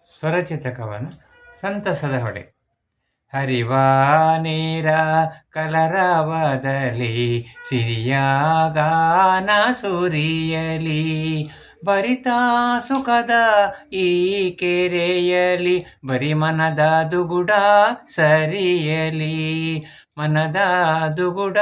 ಸ್ವರಚಿತ ಕವನ ಸಂತಸದ ಹೊಳೆ. ಹರಿವ ನೀರ ಕಲರವದಲ್ಲಿ ಸಿರಿಯ ಗಾನ ಸುರಿಯಲಿ, ಭರಿತ ಸುಖದ ಈ ಕೆರೆಯಲಿ ಬರಿ ಮನದ ದುಗುಡ ಸರಿಯಲಿ, ಮನದ ದುಗುಡ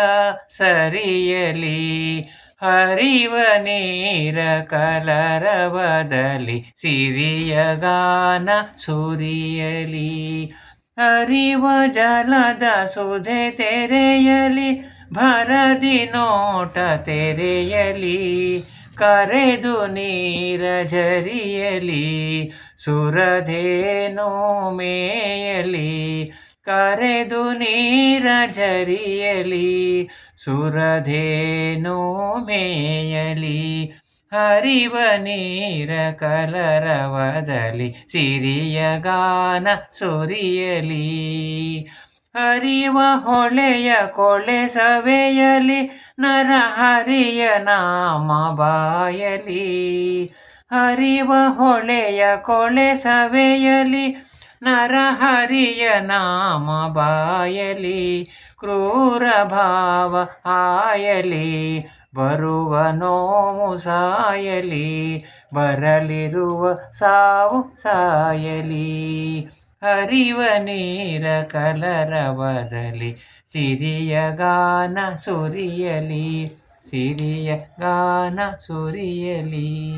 ಸರಿಯಲಿ. ಹರಿವ ನೀರ ಕಲರವದಲ್ಲಿ ಸಿರಿಯ ಗಾನ ಸುರಿಯಲಿ, ಹರಿವ ಜಲದ ಸುಧೆ ತೆರೆಯಲಿ, ಭರದಿ ನೋಟ ತೆರೆಯಲಿ, ಕರೆದು ನೀರ ಝರಿಯಲಿ, ಸುರಧೇನು ಮೇಯಲಿ, ಕರೆದು ನೀರ ಝರಿಯಲಿ, ಸುರಧೇನು ಮೇಯಲಿ. ಹರಿವ ನೀರ ಕಲರವದಲ್ಲಿ ಸಿರಿಯ ಗಾನ ಸುರಿಯಲಿ, ಹರಿವ ಹೊಳೆಯ ಕೊಳೆ ಸವೆಯಲಿ, ನರಹರಿಯ ನಾಮ ಬಾಯಲಿ, ಹರಿವ ಹೊಳೆಯ ಕೊಳೆ ಸವೆಯಲಿ, ನರಹರಿಯ ನಾಮ ಬಾಯಲಿ, ಕ್ರೂರ ಭಾವ ಆಯಲಿ, ಬರುವ ನೋವು ಸಾಯಲಿ, ಬರಲಿರುವ ಸಾವು ಸಾಯಲಿ. ಹರಿವ ನೀರ ಕಲರವದಲ್ಲಿ ಸಿರಿಯ ಗಾನ ಸುರಿಯಲಿ, ಸಿರಿಯ ಗಾನ ಸುರಿಯಲಿ.